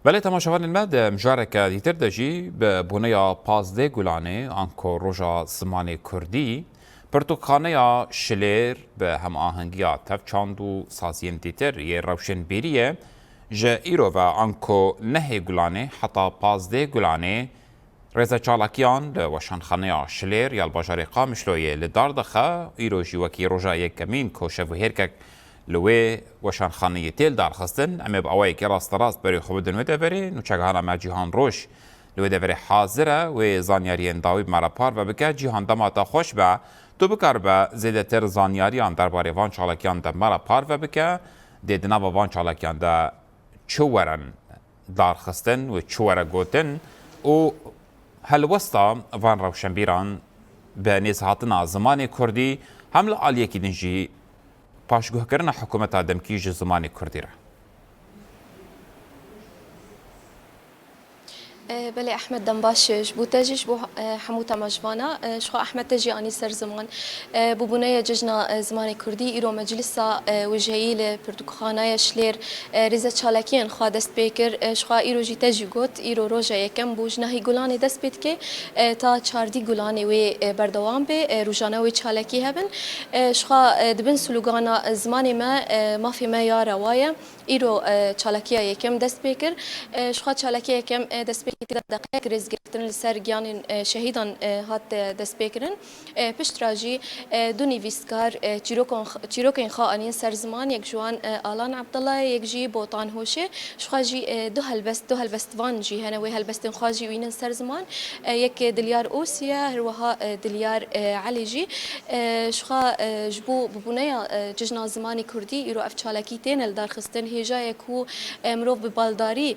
بله تماشاوان المد مجارك دیتر دجی به بونیا 15 گلانه آنکو روژا زمان کردی پرتوکخانه شلیر به هم آهنگیا تفچاند و سازین دیتر یه روشن بیریه جه ایرو و آنکو نه گلانه حتی 15 گلانه رضا چالاکیان ل وشانخانه شلیر یا الباجار قامشلویه لدار دخه ایرو جیوکی روژا یک کمین کوشه و هرکک لوی وشانخانه تیل دار خستن اما باوی که راست بری خوبدن و دبری نوچگهانا ما جیهان روش لوی دبری حاضره و زانیارین داوی مرا پار و بکه جیهان دماتا خوش به تو بکار به زیده تر زانیاریان درباره وان چالاکیان ده مرا پار و بکه دیدنا و وان چالاکیان ده چورن دار خستن و چوره گوتن و هل وسطا وان روشنبیران به نزهاتنا زمان کردی حمل عالیه کی دنجی پاشگوهکردن حکومت دمکیج زمان کردی را بله احمد دنباش بو تجيش بو حموتا مجوانا شخو احمد تجي اني سر زمان بو بنيه ججنا زمان كردي ايرو مجلسا وجهيل پرتوخانه شلير ريزا چالكين خا دست بيكر شخو ايرو جي تجي گوت ايرو روجا يكم بوج نهي گلاني دست بيت كي تا چاردي گلاني و بردوام به روجانه و چالكي هبن شخو دبن سلوگانا زماني ما في ما يا روايه ايرو چالكيا يكم دست بيكر شخو چالكيا يكم دست دقیق ریز گرفتن لسر گیان شهیدان هات دست بکرن پشتراجی دو نویسکار چیروکن خواهانی سرزمان یک جوان آلان عبدالله یک جی بوطان هوشه شخواجی دو هلبست وان جی هنه و هلبستن خواجی وینن سرزمان یک دلیار اوسیا هروها دلیار علی جی شخوا جبو ببونه ججنا زمانی کردی ایرو افچالکی تین الدار خستن هیجا یکو مروف ببالداری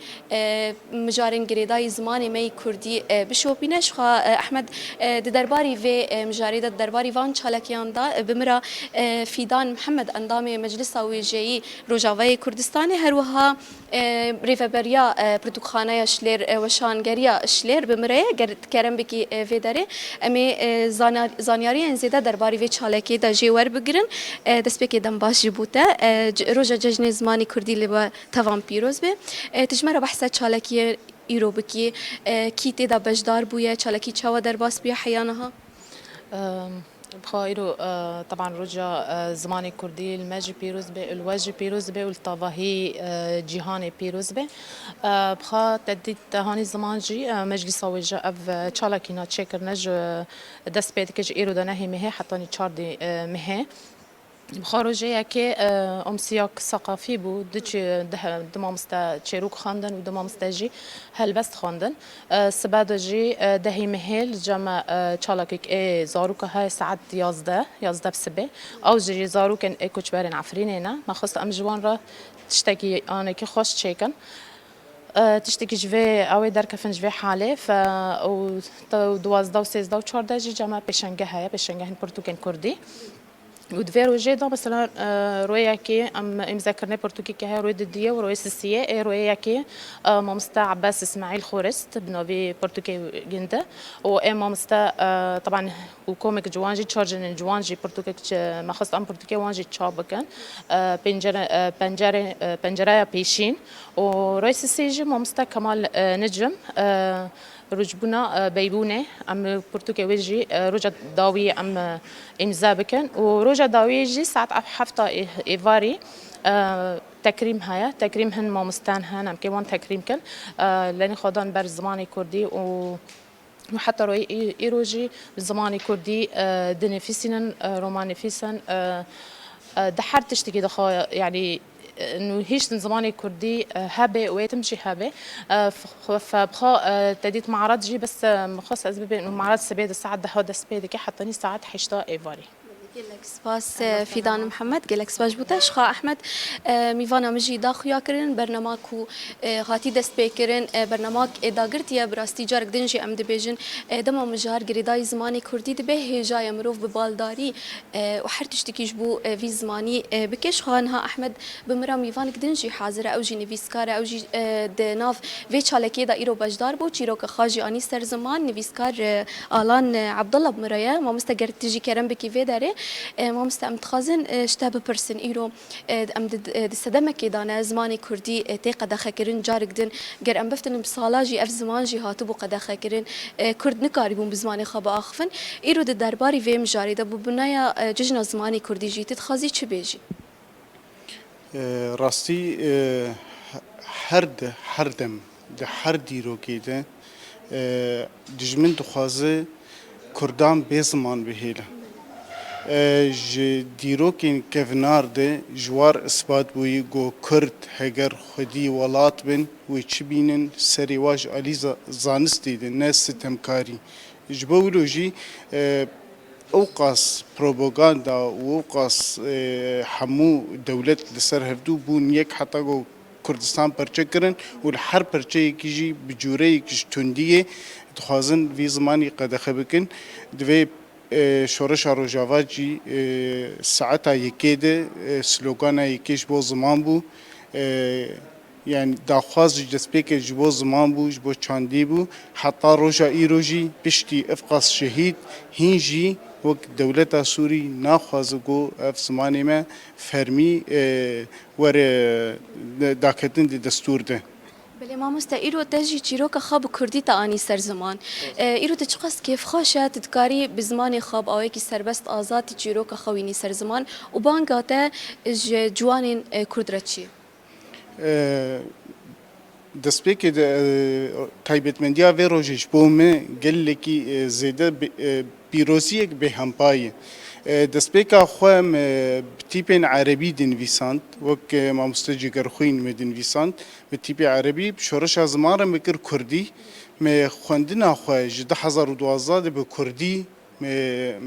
مجارن گریدای زمانی می کردی بشوپینش خوا احمد درباری و مجارید درباری وان چالکیان دا بمرا فیدان محمد اندام مجلس ویجی روجاوی کردستان هروها ریفبریا پرتوخانه شلیر وشانگریا شلیر بمره کرم بکی و داره امی زانیاری انزیده درباری و چالکی دا جیور بگیرن دست بکی دم باش بوده روجا ججن زمانی کردی لبا توان پیروز به تجمع بحث چالکی ایرو بکی کی تیدا بجدار بویه چالکی چاوا در باس بیا حیانها بخايرو طبعا رجع زماني كردي الماجي بيروز به الواجي بيروز به والطواهي جيهاني بيروز به بخا تديت هاني زمان جي مجلس وجا اف چالاكينا تشكر نج دست بيت كج ايرو دنهي مه حتى چاردي مه بخارجه که امسیاق ثقافی بود دمامستا چروک خواندن و دمامستا جی هلبست خواندن سباد جی دهی مهل جمع چالاکیک زاروک های ساعت 11 بسبه او جی زاروک کوچ برن عفرینه نه ما خواست ام جوان را تشتکی آنه که خوش چیکن تشتكي جوي اوي در كفن جوي حاله ف او 12 و 13 و 14 جمع بشنگه های بشنگه پرتوکن کردی ودفير وجيدا مثلا روياكي ام ذكرنا برتوكي كها روي دديه وروي سيسيه روياكي مامستا عباس اسماعيل خورست بنوبي برتوكي جنده مامستا طبعا وكوميك جوانجي تشارجن جوانجي برتوكي ما خص ام برتوكي وانجي تشابكن بنجره بيشين وروي سيسيه مامستا كمال نجم رجبنا بيبونه ام برتوكي وجي رجع داوي ام امزا بكن ورجع داوي جي ساعات حفطه ايفاري تكريم هيا تكريم هن مامستان هن ام كيوان تكريم كن لاني خدان بر زماني كردي وحتى روي ايروجي بالزماني كردي دنفيسن روماني فيسن دحر تشتكي دخا يعني انه هيش زماني كردي هبه ويتمشي هبه فبخا تديت معرض جي بس مخصص اسباب انه معرض سبيد الساعه ده هذا سبيد كي حطني ساعات حشتا ايفاري گلک سپاس فیدان محمد گلک سپاس بودش خا احمد میوانا مجی داخویا کرن برنامه کو خاطی دست بکرن برنامه اداگرتیا براستی جارک دنجی ام دبیجن دما مجار گریدای زمانی کردی دبه هجای مروف ببالداری و هر تشتکیش بو وی زمانی بکش خانها احمد بمرا میوانک دنجی حاضر او جی نویسکار او جی دناف وی چالکی دا ایرو بجدار بو چیروک خاجی آنی سر زمان نویسکار آلان عبدالله بمرایا ما مستگرتجی کرم بکی وی داره ما مستعم تخازن شتاب برسن إيرو أم دستدم كيدانا زماني كردي تي قد خكرن جارك دن جر أم بفتن بصالاجي أف زمان جي هاتبو قد خكرن كرد نكاربون بزماني خبا أخفن إيرو درباري فيم جاري ده ببنايا ججنا زماني كردي جي تتخازي چه بيجي راستی هر دم ده هر دیروکی ده دجمن دخوازه کردان به زمان بهیله ج دیروکین کفنار ده جوار اثبات بوی گو کرد هگر خودی ولات بن و چی بینن سریواج علی زانستی ده نه ستمکاری جبولوجی اوقاس بروباغندا واوقاس حمو دولت لسر هفدو بون یک حتی گو کردستان پرچه کرن و هر پرچه کیجی بجوره کیش تندیه دخوازن وی زمانی قدخه بکن دوی شورش روجاوا جی ساعتا یکیده سلوگانا یکیش بو زمان بو يعني داخواز جسبيك جبو زمان بو جبو چاندي بو حتى روجا ايروجي بشتي افقاس شهيد هنجي وقت دولتا سوري ناخوازگو اف زماني ما فرمي ور داكتن دي دستور ده بله ما مستا ایرو تجی چیروک خاب کردی تا آنی سر زمان ایرو تچقاس کیف خاشه تدکاری بزمان خاب آوی کی سربست آزاد چیروک خوینی سر زمان و بانگاته جوانین کرد رچی دەستپێکی تایبەتمەندیا vê rojê ji bo me gelekî zêde pîroziyek bêhempayê destpêka xwe me bi tîpên erebî dinivîsand wek mamoste Cigerxwîn me dinivîsand bi tîpê erebî bi şoreşa ziman re me kir Kurdî me xwendina xwe ji 2012 de bi Kurdî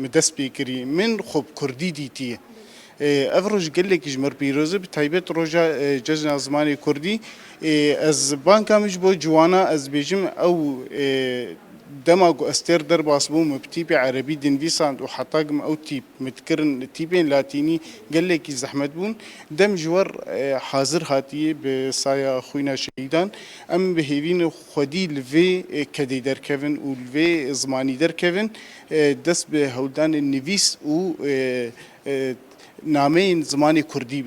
me dest pê kirî min xwe bi Kurdî dîtiye ev roj gelekî ji mir pîroze bi taybet roja cejna zimanê Kurdî ez banka min ji bo ciwana ez bêjim ew dema ku ez têr derbas bûm bi tîpê erebî dinivîsand û heta ew tîp mitkirin tîpên latînî gelekî zehmet bûn dem ji wer hazir hatiye bi saya xwîna şehîdan em bi hêvîn xwedî li vê kedê derkevin û li vê zimanî derkevin dest bi hewldanên nivîs û nameyên zimanê Kurdî